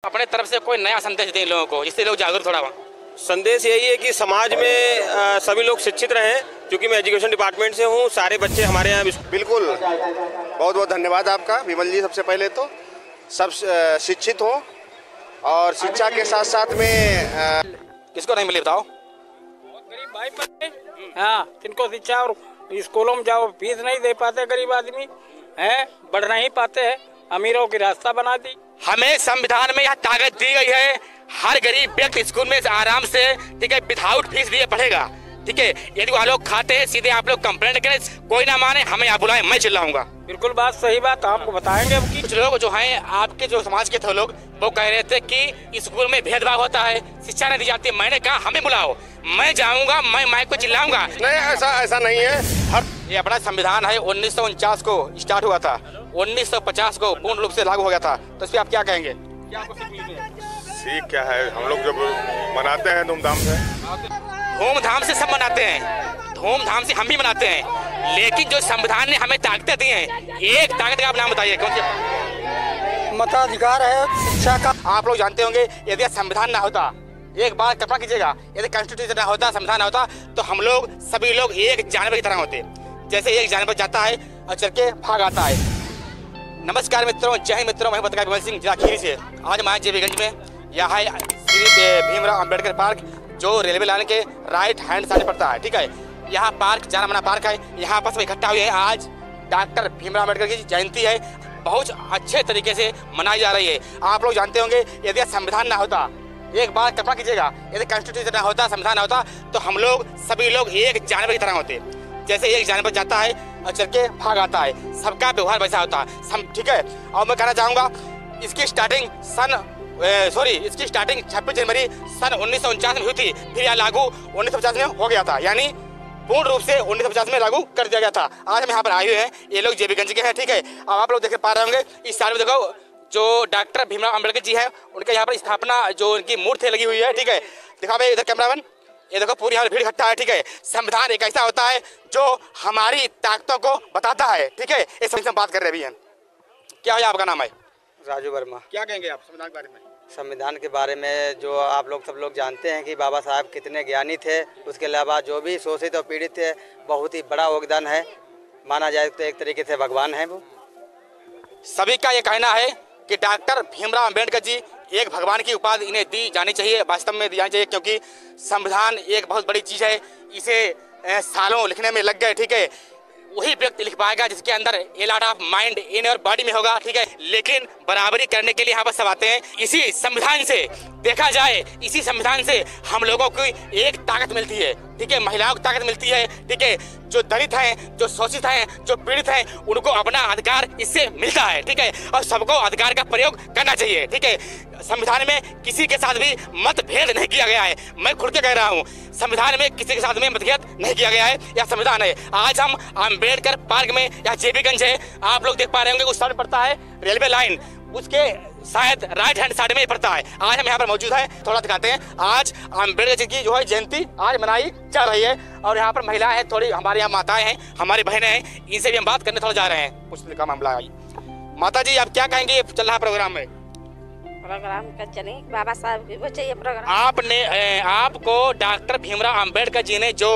अपने तरफ से कोई नया संदेश दें लोगों को, जिससे लोग जागरूक थोड़ा हुआ। संदेश यही है कि समाज में सभी लोग शिक्षित रहें, क्योंकि मैं एजुकेशन डिपार्टमेंट से हूँ। सारे बच्चे हमारे यहाँ बिल्कुल, बहुत बहुत धन्यवाद आपका विमल जी। सबसे पहले तो सब शिक्षित हों और शिक्षा के साथ साथ में किसको नहीं मिले बताओ? गरीब भाई बच्चे, हाँ, जिनको शिक्षा और स्कूलों में जाओ फीस नहीं दे पाते, गरीब आदमी हैं, बढ़ नहीं पाते हैं, अमीरों की रास्ता बना दी। हमें संविधान में यह ताकत दी गई है, हर गरीब व्यक्ति स्कूल में आराम से, ठीक है, विदाउट फीस दिए पढ़ेगा। ठीक है, यदि वो लोग खाते हैं सीधे आप लोग कंप्लेंट करें, कोई ना माने हमें आप बुलाएं, मैं चिल्लाऊंगा। बिल्कुल बात सही बात आपको बताएंगे। कुछ लोग जो हैं आपके जो समाज के थे लोग, वो कह रहे थे कि स्कूल में भेदभाव होता है, शिक्षा नहीं दी जाती। मैंने कहा हमें बुलाओ, मैं जाऊंगा, मैं माइक को चिल्लाऊंगा। नहीं, ऐसा नहीं है। ये अपना संविधान है 1949 को स्टार्ट हुआ था, 1950 को पूर्ण रूप से लागू हो गया था। तो इस पर आप क्या कहेंगे? सीख क्या है, हम लोग जब मनाते हैं धूमधाम से सब मनाते हैं, धूमधाम से हम भी मनाते हैं, लेकिन जो संविधान ने हमें ताकतें दी हैं, एक ताकत का आप नाम बताइए कौन सी? मताधिकार है शिक्षा का। आप लोग जानते होंगे यदि संविधान ना होता, एक बार कल्पना कीजिएगा, यदि कॉन्स्टिट्यूशन ना होता, संविधान ना होता, तो हम लोग सभी लोग एक जानवर की तरह होते। जैसे एक जानवर जाता है और चल के भाग आता है। नमस्कार मित्रों, जय हिंद मित्रों, मैं पत्रकार विमल सिंह जिला खीरी से। आज मैं जेबीगंज में, यहाँ है श्री भीमराव अंबेडकर पार्क, जो रेलवे लाइन के राइट हैंड साइड पड़ता है। ठीक है, यहाँ पार्क जाना माना पार्क है, यहाँ पर सब इकट्ठा हुए हैं। आज डॉक्टर भीमराव अंबेडकर की जयंती है, बहुत अच्छे तरीके से मनाई जा रही है। आप लोग जानते होंगे यदि संविधान ना होता, एक बार कल्पना कीजिएगा, यदि कॉन्स्टिट्यूशन ना होता, संविधान ना होता, तो हम लोग सभी लोग एक जानवर की तरह होते। जैसे एक जानवर जाता है और चल के भाग आता है, सबका व्यवहार वैसा होता है। ठीक है, और मैं कहना चाहूँगा इसकी स्टार्टिंग इसकी स्टार्टिंग 26 जनवरी सन 1949 में हुई थी, फिर यह लागू 1950 में हो गया था, यानी पूर्ण रूप से 1950 में लागू कर दिया गया था। आज हम यहाँ पर आए हुए हैं, ये लोग जेबीगंज के हैं। ठीक है, अब आप लोग देख पा रहे होंगे इस साल में, देखो जो डॉक्टर भीमराव अंबेडकर जी हैं, उनके यहाँ पर स्थापना, जो उनकी मूर्ति लगी हुई है। ठीक है, दिखा भाई इधर कैमरामैन, ये देखो पूरी यहाँ भीड़ इकट्ठा है। ठीक है, संविधान एक ऐसा होता है जो हमारी ताकतों को बताता है। ठीक है, इस समय बात कर रहे हैं। क्या है आपका नाम? है राजू वर्मा। क्या कहेंगे आप संविधान के बारे में? संविधान के बारे में जो आप लोग सब लोग जानते हैं कि बाबा साहब कितने ज्ञानी थे, उसके अलावा जो भी शोषित और पीड़ित थे, बहुत ही बड़ा योगदान है, माना जाए तो एक तरीके से भगवान है वो। सभी का ये कहना है कि डॉक्टर भीमराव अंबेडकर जी एक भगवान की उपाधि इन्हें दी जानी चाहिए, वास्तव में दी जानी चाहिए, क्योंकि संविधान एक बहुत बड़ी चीज़ है, इसे सालों लिखने में लग गए। ठीक है, वही व्यक्ति लिख पाएगा जिसके अंदर a lot of mind in और बॉडी में होगा। ठीक है, लेकिन बराबरी करने के लिए यहाँ पर सब आते हैं। इसी संविधान से देखा जाए, इसी संविधान से हम लोगों को एक ताकत मिलती है। ठीक है, महिलाओं को ताकत मिलती है। ठीक है, जो दलित हैं, जो शोषित हैं, जो पीड़ित हैं, उनको अपना अधिकार इससे मिलता है। ठीक है, और सबको अधिकार का प्रयोग करना चाहिए। ठीक है, संविधान में किसी के साथ भी मतभेद नहीं किया गया है। मैं खुद के कह रहा हूँ, संविधान में किसी के साथ में मतभेद नहीं किया गया है, यह संविधान है। आज हम अंबेडकर पार्क में, या जेबीगंज है, आप लोग देख पा रहे होंगे उस साइड पड़ता है रेलवे लाइन, उसके शायद राइट हैंड साइड में पड़ता है। आज हम यहाँ पर मौजूद हैं, थोड़ा दिखाते हैं। आज अंबेडकर जी की जो है जयंती आज मनाई जा रही है, और यहाँ पर महिलाएं हैं, थोड़ी हमारे यहाँ माताएं हैं, हमारी बहनें हैं, इनसे भी हम बात करने थोड़ा जा रहे हैं। कुछ का मामला है। माता जी आप क्या कहेंगे, ये चल रहा प्रोग्राम में? प्रोग्राम का चले, बाबा साहब की वो चाहिए प्रोग्राम। आपको डॉक्टर भीमराव अंबेडकर जी ने जो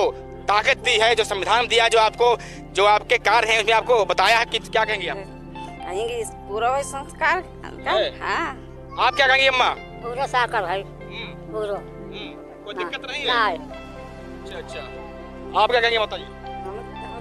ताकत दी है, जो संविधान दिया, जो आपको, जो आपके कार्य हैं उसमें आपको बताया है, कि क्या कहेंगे आप? पूरा संस्कार। हाँ, आप क्या कहेंगे अम्मा? पूरा साकार भाई, पूरा कोई दिक्कत नहीं है। अच्छा, आप क्या कहेंगे माता जी?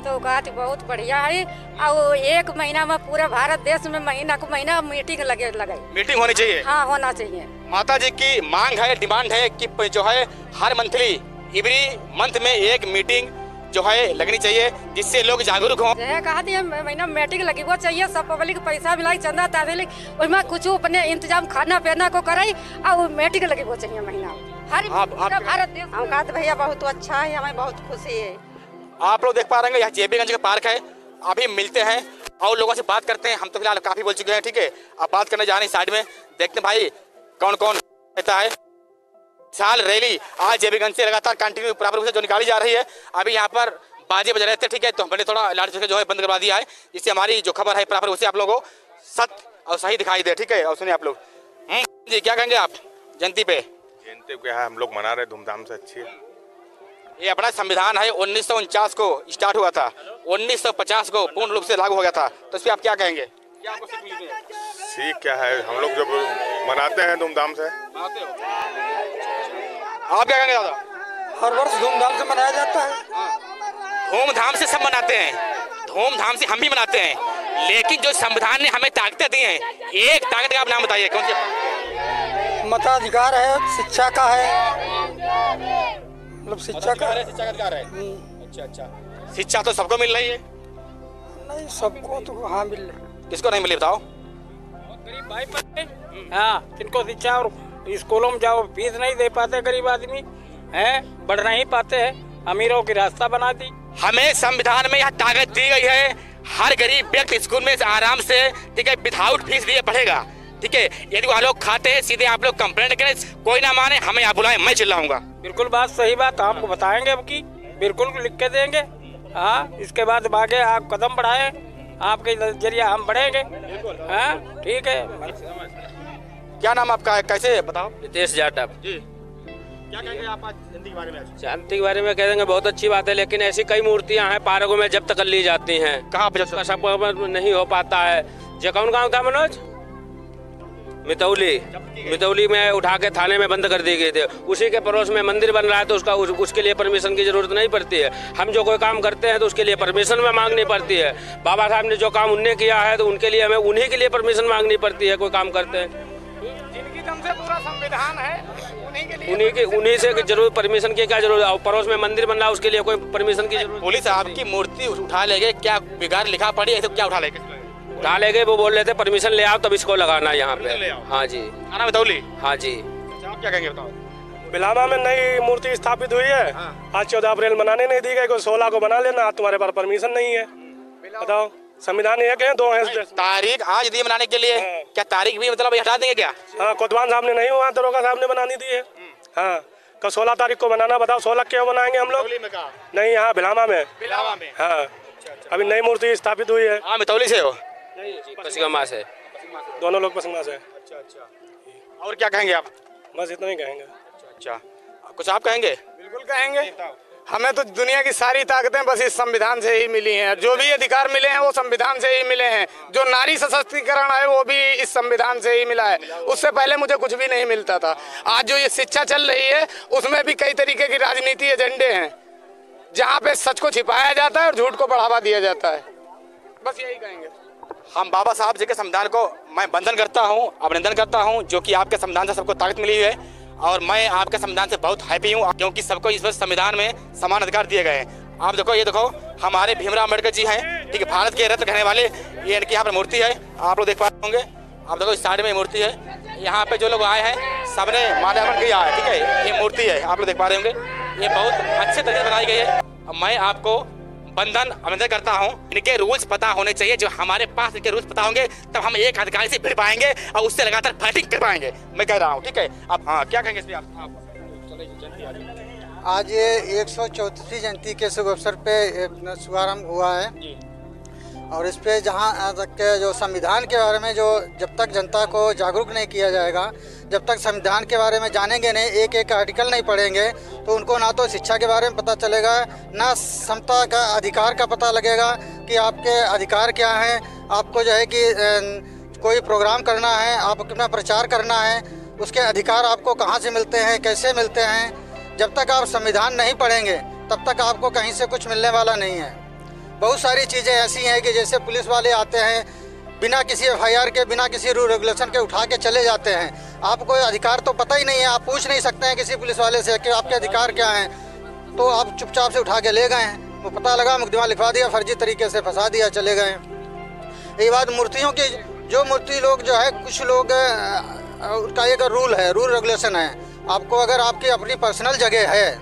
तो बात बहुत बढ़िया है, और एक महीना में पूरा भारत देश में महीना को महीना मीटिंग लगे मीटिंग होनी चाहिए। हाँ, होना चाहिए। माता जी की मांग है, डिमांड है कि जो है हर मंथली, एवरी मंथ में एक मीटिंग जो है लगनी चाहिए, जिससे लोग जागरूक हों। कहा दिया महीना मीटिंग लगी वो चाहिए, सब पब्लिक पैसा मिलाई, चंदा तहसील, उसमें कुछ अपने इंतजाम खाना पीना को कराई, और मीटिंग लगी वो चाहिए महीना हर भारत देश। हम कहा भैया बहुत अच्छा है, हमें बहुत खुशी है। आप लोग देख पा रहे हैं, यहाँ जेबीगंज का पार्क है। अभी मिलते हैं और लोगों से बात करते हैं। हम तो फिलहाल काफी बोल चुके हैं। ठीक है, अब बात करने जा रहे हैं साइड में, देखते हैं भाई कौन कौन रहता है। साल रैली आज जेबीगंज से लगातार कंटिन्यू प्रॉपर रूप से जो निकाली जा रही है। अभी यहाँ पर बाजे बज रहे थे। ठीक है, तो हमने थोड़ा लाउडस्पीकर जो है बंद करवा दिया है, जिससे हमारी जो खबर है प्रॉपर रूप से आप लोगों को सत्य और सही दिखाई दे। ठीक है, और सुनिए आप लोग, जी क्या कहेंगे आप जयंती पे? जयंती क्या है, हम लोग मना रहे धूमधाम से, अच्छी है। ये अपना संविधान है 1949 को स्टार्ट हुआ था, 1950 को पूर्ण रूप से लागू हो गया था, तो इस पे आप क्या कहेंगे? क्या आपको सीख मिली है? सीख क्या है, हम लोग जब मनाते हैं धूमधाम से। मनाते हो? आप क्या कहेंगे दादा? हर वर्ष धूमधाम से मनाया जाता है। धूमधाम से सब मनाते हैं, धूमधाम से हम भी मनाते हैं, लेकिन जो संविधान ने हमें ताकतें दी हैं, एक ताकत का आप नाम बताइए कौन सी? मताधिकार है, शिक्षा का है, मतलब शिक्षा का है। शिक्षा का अधिकार है। अच्छा, शिक्षा तो सबको मिल रही है। नहीं सबको तो हाँ मिल रही। किसको नहीं मिली बताओ? गरीब भाई पढ़े, हाँ जिनको शिक्षा और स्कूलों में जाओ फीस नहीं दे पाते गरीब आदमी हैं, बढ़ नहीं पाते हैं, अमीरों की रास्ता बना दी। हमें संविधान में यह ताकत दी गई है, हर गरीब व्यक्ति स्कूल में आराम से, ठीक है, विदाउट फीस दिए पढ़ेगा, ठीक है। यदि वहाँ लोग खाते हैं सीधे आप लोग कंप्लेंट करें, कोई ना माने हमें आप बुलाएं, मैं चिल्लाऊंगा। बिल्कुल बात सही बात आपको बताएंगे अब की, बिल्कुल लिख के देंगे। हाँ इसके बाद आगे आप कदम बढ़ाएं, आपके जरिए हम बढ़ेंगे। हाँ ठीक है। क्या नाम आपका है, कैसे बताओ? नितेश जाटव जी क्या कहेंगे आप आज जयंती के बारे में? शांति के बारे में कह देंगे बहुत अच्छी बात है, लेकिन ऐसी कई मूर्तियां हैं पार्कों में जब्त कर ली जाती हैं। कहाँ पे उसका सब नहीं हो पाता है। जो कौन गाँव था मनोज? मितौली में उठा के थाने में बंद कर दिए गए थे। उसी के पड़ोस में मंदिर बन रहा है तो उसके लिए परमिशन की जरूरत नहीं पड़ती है। हम जो कोई काम करते हैं तो उसके लिए परमिशन में मांगनी पड़ती है। बाबा साहब ने जो काम उनने किया है तो उनके लिए हमें उन्हीं के लिए परमिशन मांगनी पड़ती है। कोई काम करते हैं जिनकी दम से पूरा संविधान है उन्हीं से जरूर परमिशन की क्या जरूरत? पड़ोस में मंदिर बन रहा है उसके लिए कोई परमिशन की जरूरत? पुलिस आपकी मूर्ति उठा लेंगे, क्या बिगाड़ लिखा पड़ी है तो क्या उठा लेंगे? उठा लेंगे, वो बोल रहे थे परमिशन ले आओ तब इसको लगाना यहाँ पे। हाँ जी। आना मितौली? हाँ जी। आप क्या कहेंगे बताओ? बिलामा में नई मूर्ति स्थापित हुई है। आज 14 अप्रैल मनाने नहीं दी गई, को 16 को बना लेना, तुम्हारे पास परमिशन नहीं है। बताओ संविधान एक है, 2 है। तारीख आज दी मनाने के लिए, क्या तारीख भी मतलब हटा देंगे क्या? हाँ कोतवाल साहब ने नहीं हुआ, दरोगा साहब ने बनानी दी है। हाँ कल 16 तारीख को बनाना, बताओ 16 क्यों बनाएंगे हम लोग? नहीं यहाँ बिलामा में। हाँ अभी नई मूर्ति स्थापित हुई है। हाँ मितौली से हो? पसिगमा से। दोनों लोग पसिगमा से। और क्या कहेंगे आप? बस इतना ही कहेंगे। अच्छा कुछ आप कहेंगे? बिल्कुल कहेंगे। हमें तो दुनिया की सारी ताकतें बस इस संविधान से ही मिली हैं। जो भी अधिकार मिले हैं वो संविधान से ही मिले हैं। जो नारी सशक्तिकरण है वो भी इस संविधान से ही मिला है। उससे पहले मुझे कुछ भी नहीं मिलता था। आज जो ये शिक्षा चल रही है उसमें भी कई तरीके की राजनीति एजेंडे हैं, जहाँ पे सच को छिपाया जाता है और झूठ को बढ़ावा दिया जाता है। बस यही कहेंगे। हम बाबा साहब जी के संविधान को मैं वंदन करता हूँ, अभिनंदन करता हूँ, जो कि आपके संविधान से सबको ताकत मिली है, और मैं आपके संविधान से बहुत हैप्पी हूँ क्योंकि सबको इस वर्ष संविधान में समान अधिकार दिए गए हैं। आप देखो, ये देखो हमारे भीमराव अम्बेडकर जी हैं, ठीक है, भारत के रत्न कहने वाले। ये इनकी यहाँ पर मूर्ति है, आप लोग देख पा रहे होंगे। आप देखो इस साइड में मूर्ति है, यहाँ पे जो लोग आए हैं सबने माल्यार्पण किया है, ठीक है। ये मूर्ति है, आप लोग देख पा रहे होंगे। ये बहुत अच्छे तरीके से बनाई गई है। मैं आपको बंधन अभिनंदन करता हूँ। इनके रूल्स पता होने चाहिए। जो हमारे पास इनके रूल्स पता होंगे तब हम एक अधिकारी से भिड़ पाएंगे और उससे लगातार फाइटिंग कर पाएंगे, मैं कह रहा हूँ, ठीक है। अब हाँ क्या कहेंगे इस पे आप? आज ये 134वीं जयंती के शुभ अवसर पे शुभारंभ हुआ है, और इस पे जहाँ तक के जो संविधान के बारे में, जो जब तक जनता को जागरूक नहीं किया जाएगा, जब तक संविधान के बारे में जानेंगे नहीं, एक एक आर्टिकल नहीं पढ़ेंगे, तो उनको ना तो शिक्षा के बारे में पता चलेगा, ना समता का अधिकार का पता लगेगा कि आपके अधिकार क्या हैं। आपको जो है कि कोई प्रोग्राम करना है, आप अपना प्रचार करना है, उसके अधिकार आपको कहाँ से मिलते हैं, कैसे मिलते हैं। जब तक आप संविधान नहीं पढ़ेंगे तब तक आपको कहीं से कुछ मिलने वाला नहीं है। बहुत सारी चीज़ें ऐसी हैं कि जैसे पुलिस वाले आते हैं, बिना किसी FIR के, बिना किसी रूल रेगुलेशन के उठा के चले जाते हैं। आपको अधिकार तो पता ही नहीं है, आप पूछ नहीं सकते हैं किसी पुलिस वाले से कि आपके अधिकार क्या हैं, तो आप चुपचाप से उठा के ले गए हैं। वो पता लगा, मुकदमा लिखवा दिया, फर्जी तरीके से फंसा दिया, चले गए। यही बात मूर्तियों की, जो मूर्ति लोग जो है, कुछ लोग उसका एक रूल है, रूल रेगुलेशन है। आपको अगर आपकी अपनी पर्सनल जगह है,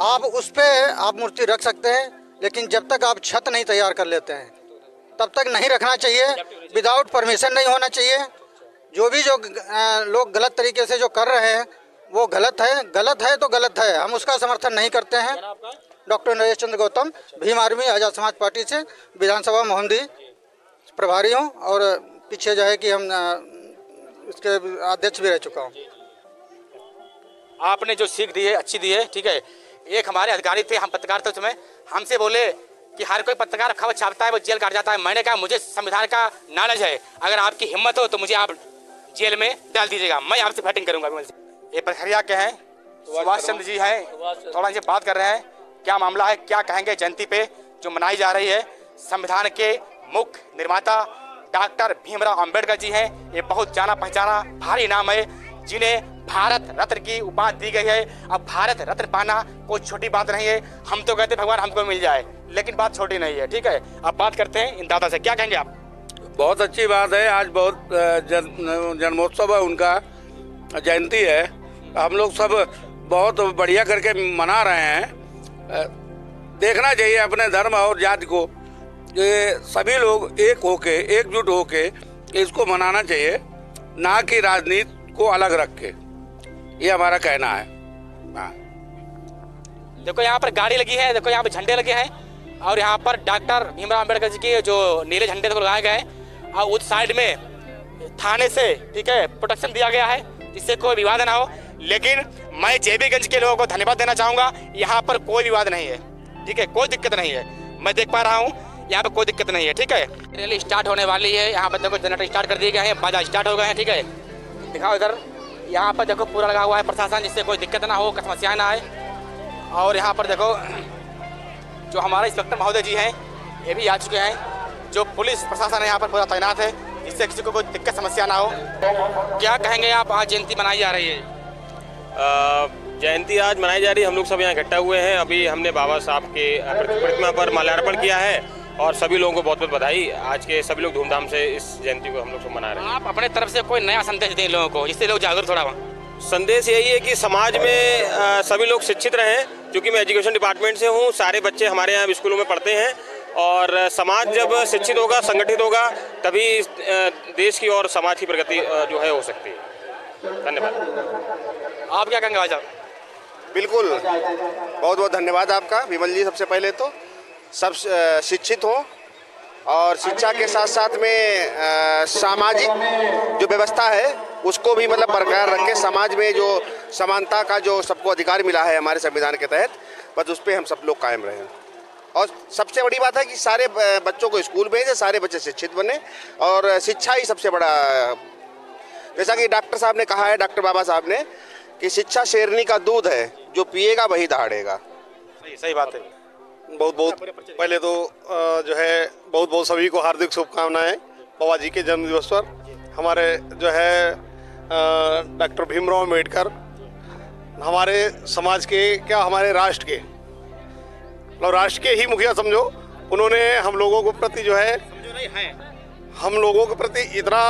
आप उस पर आप मूर्ति रख सकते हैं, लेकिन जब तक आप छत नहीं तैयार कर लेते हैं तब तक नहीं रखना चाहिए। विदाउट परमिशन नहीं होना चाहिए। जो लोग गलत तरीके से जो कर रहे हैं वो गलत है। गलत है तो गलत है, हम उसका समर्थन नहीं करते हैं। डॉक्टर नरेश चंद्र गौतम, भीम आर्मी आज़ाद समाज पार्टी से विधानसभा मोहम्मदी प्रभारी हूँ, और पीछे जो है कि हम उसके अध्यक्ष भी रह चुका हूँ। आपने जो सीख दी है अच्छी दी है, ठीक है। एक हमारे अधिकारी थे, हम पत्रकार थे उस समय, हमसे बोले कि हर कोई पत्रकार खबर छापता है वो जेल काट जाता है। मैंने कहा मुझे संविधान का नॉलेज है, अगर आपकी हिम्मत हो तो मुझे आप जेल में डाल दीजिएगा, मैं आपसे फाइटिंग करूंगा। ये प्रखरिया के हैं, सुभाष चंद्र जी हैं, थोड़ा इनसे बात कर रहे हैं, क्या मामला है, क्या कहेंगे जयंती पे जो मनाई जा रही है। संविधान के मुख्य निर्माता डॉक्टर भीमराव अंबेडकर जी हैं, ये बहुत जाना पहचाना भारी नाम है, जिन्हें भारत रत्न की उपाधि दी गई है। अब भारत रत्न पाना कोई छोटी बात नहीं है, हम तो कहते भगवान हमको मिल जाए, लेकिन बात छोटी नहीं है, ठीक है। अब बात करते हैं इन दादा से, क्या कहेंगे आप? बहुत अच्छी बात है, आज बहुत जन्मोत्सव है उनका, जयंती है, हम लोग सब बहुत बढ़िया करके मना रहे हैं। देखना चाहिए अपने धर्म और जाति को, ये सभी लोग एक होके एकजुट होके इसको मनाना चाहिए, ना कि राजनीति को अलग रख के, ये हमारा कहना है। देखो यहाँ पर गाड़ी लगी है, देखो यहाँ पर झंडे लगे हैं, और यहाँ पर डॉक्टर भीमराव अंबेडकर जी के जो नीले झंडे को लगाए गए हैं, और उस साइड में थाने से, ठीक है, प्रोटेक्शन दिया गया है जिससे कोई विवाद ना हो। लेकिन मैं जेबीगंज के लोगों को धन्यवाद देना चाहूँगा, यहाँ पर कोई विवाद नहीं है, ठीक है, कोई दिक्कत नहीं है, मैं देख पा रहा हूँ यहाँ पे कोई दिक्कत नहीं है, ठीक है। रैली स्टार्ट होने वाली है, यहाँ पर देखो जनरेटर स्टार्ट कर दिए गए हैं, बाजा स्टार्ट हो गए हैं, ठीक है। दिखाओ इधर, यहाँ पर देखो पूरा लगा हुआ है प्रशासन, जिससे कोई दिक्कत ना हो, समस्या ना आए। और यहाँ पर देखो जो हमारे इंस्पेक्टर महोदय जी हैं ये भी आ चुके हैं, जो पुलिस प्रशासन है यहाँ पर पूरा तैनात है, जिससे किसी को कोई दिक्कत समस्या ना हो। क्या कहेंगे आप, आज जयंती मनाई जा रही है? जयंती आज मनाई जा रही है, हम लोग सब यहाँ इकट्ठा हुए हैं। अभी हमने बाबा साहब के प्रतिमा पर माल्यार्पण किया है, और सभी लोगों को बहुत बहुत बधाई। आज के सभी लोग धूमधाम से इस जयंती को हम लोग सब मना रहे हैं। आप अपने तरफ से कोई नया संदेश दें लोगों को, जिससे लोग जागरूक थोड़ा हो? संदेश यही है कि समाज में सभी लोग शिक्षित रहें, क्योंकि मैं एजुकेशन डिपार्टमेंट से हूँ, सारे बच्चे हमारे यहाँ स्कूलों में पढ़ते हैं, और समाज जब शिक्षित होगा, संगठित होगा, तभी देश की और समाज की प्रगति जो है हो सकती है। धन्यवाद। आप क्या कहेंगे भाई? बिल्कुल, बहुत बहुत धन्यवाद आपका विमल जी। सबसे पहले तो सब शिक्षित हों, और शिक्षा के साथ साथ में सामाजिक जो व्यवस्था है उसको भी मतलब बरकरार रखें। समाज में जो समानता का जो सबको अधिकार मिला है हमारे संविधान के तहत, बस उस पर हम सब लोग कायम रहें। और सबसे बड़ी बात है कि सारे बच्चों को स्कूल भेजें, सारे बच्चे शिक्षित बने, और शिक्षा ही सबसे बड़ा, जैसा कि डॉक्टर साहब ने कहा है, डॉक्टर बाबा साहब ने, कि शिक्षा शेरनी का दूध है, जो पिएगा वही दहाड़ेगा। सही बात है। बहुत बहुत पहले तो जो है बहुत बहुत सभी को हार्दिक शुभकामनाएं बाबा जी के जन्म दिवस पर। हमारे जो है डॉक्टर भीमराव अम्बेडकर हमारे समाज के, क्या हमारे राष्ट्र के, मतलब राष्ट्र के ही मुखिया समझो। उन्होंने हम लोगों को प्रति जो है, हम लोगों के प्रति इतना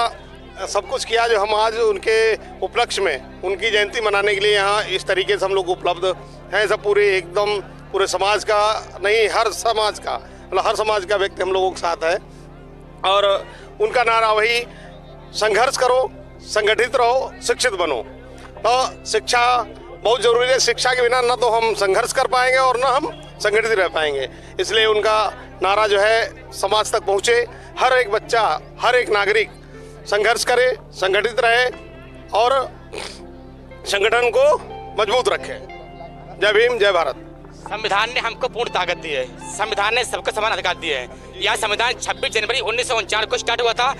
सब कुछ किया, जो हम आज उनके उपलक्ष्य में उनकी जयंती मनाने के लिए यहाँ इस तरीके से हम लोग उपलब्ध हैं। सब पूरे एकदम पूरे समाज का नहीं, हर समाज का, मतलब हर समाज का व्यक्ति हम लोगों के साथ है। और उनका नारा वही, संघर्ष करो, संगठित रहो, शिक्षित बनो। तो शिक्षा बहुत ज़रूरी है, शिक्षा के बिना ना तो हम संघर्ष कर पाएंगे और ना हम संगठित रह पाएंगे। इसलिए उनका नारा जो है समाज तक पहुँचे, हर एक बच्चा, हर एक नागरिक संघर्ष करे, संगठित रहे और संगठन को मजबूत रखे। जय भीम, जय भारत। संविधान ने हमको पूर्ण ताकत दी है, संविधान ने सबको समान अधिकार दिए हैं। यह संविधान 26 जनवरी 1949 को स्टार्ट हुआ था,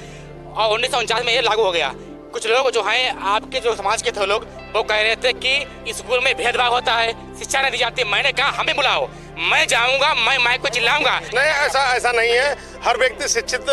और 1949 में ये लागू हो गया। कुछ लोग जो हैं आपके जो समाज के थे लोग, वो कह रहे थे कि स्कूल में भेदभाव होता है, शिक्षा नहीं दी जाती। मैंने कहा हमें बुलाओ, मैं जाऊंगा, मैं माइक को चिल्लाऊंगा। नहीं, ऐसा नहीं है। हर व्यक्ति शिक्षित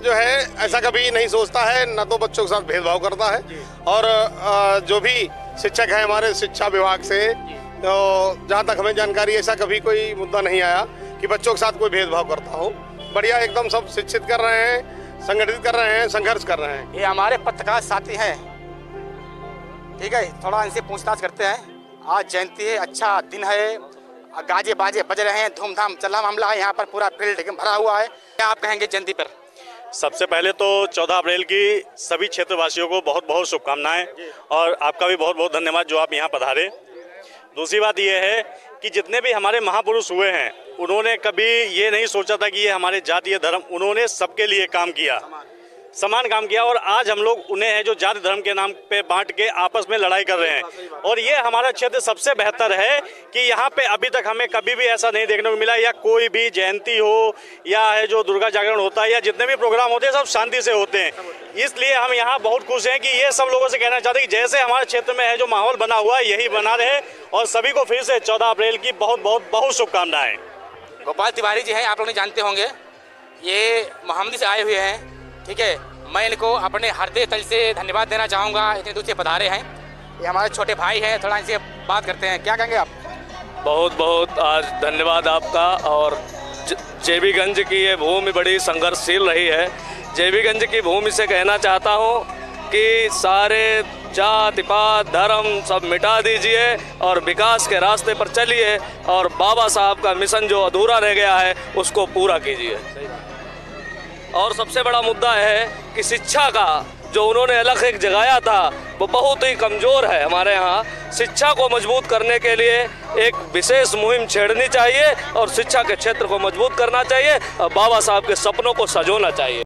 जो है ऐसा कभी नहीं सोचता है, ना तो बच्चों के साथ भेदभाव करता है। और जो भी शिक्षक है हमारे शिक्षा विभाग से, तो जहाँ तक हमें जानकारी, ऐसा कभी कोई मुद्दा नहीं आया कि बच्चों के साथ कोई भेदभाव करता हो। बढ़िया, एकदम सब शिक्षित कर रहे हैं, संगठित कर रहे हैं, संघर्ष कर रहे हैं। ये हमारे पत्रकार साथी हैं, ठीक है, थोड़ा इनसे पूछताछ करते हैं। आज जयंती है, अच्छा दिन है, गाजे बाजे बज रहे हैं, धूमधाम चला मामला है, यहाँ पर पूरा फील्ड भरा हुआ है। क्या आप कहेंगे जयंती पर? सबसे पहले तो 14 अप्रैल की सभी क्षेत्रवासियों को बहुत बहुत शुभकामनाएं, और आपका भी बहुत बहुत धन्यवाद जो आप यहाँ पधारे। दूसरी बात यह है कि जितने भी हमारे महापुरुष हुए हैं, उन्होंने कभी ये नहीं सोचा था कि ये हमारे जातीय धर्म, उन्होंने सबके लिए काम किया, समान काम किया और आज हम लोग उन्हें है जो जाति धर्म के नाम पे बांट के आपस में लड़ाई कर रहे हैं। और ये हमारा क्षेत्र सबसे बेहतर है कि यहाँ पे अभी तक हमें कभी भी ऐसा नहीं देखने को मिला, या कोई भी जयंती हो या है जो दुर्गा जागरण होता है या जितने भी प्रोग्राम होते हैं सब शांति से होते हैं। इसलिए हम यहाँ बहुत खुश हैं कि ये सब लोगों से कहना चाहते हैं कि जैसे हमारे क्षेत्र में है जो माहौल बना हुआ है यही बना रहे, और सभी को फिर से 14 अप्रैल की बहुत बहुत बहुत शुभकामनाएं। गोपाल तिवारी जी हैं, आप लोग जानते होंगे, ये मोहम्मदी से आए हुए हैं। ठीक है, मैं इनको अपने हृदय तल से धन्यवाद देना चाहूँगा, इतने दूर से पधारे हैं। ये हमारे छोटे भाई हैं, थोड़ा इनसे बात करते हैं। क्या कहेंगे आप? बहुत बहुत आज धन्यवाद आपका। और जेबीगंज की ये भूमि बड़ी संघर्षशील रही है। जेबीगंज की भूमि से कहना चाहता हूँ कि सारे जाति पात धर्म सब मिटा दीजिए और विकास के रास्ते पर चलिए, और बाबा साहब का मिशन जो अधूरा रह गया है उसको पूरा कीजिए। और सबसे बड़ा मुद्दा है कि शिक्षा का जो उन्होंने अलग एक जगाया था वो बहुत ही कमज़ोर है। हमारे यहाँ शिक्षा को मजबूत करने के लिए एक विशेष मुहिम छेड़नी चाहिए और शिक्षा के क्षेत्र को मजबूत करना चाहिए और बाबा साहब के सपनों को सजोना चाहिए।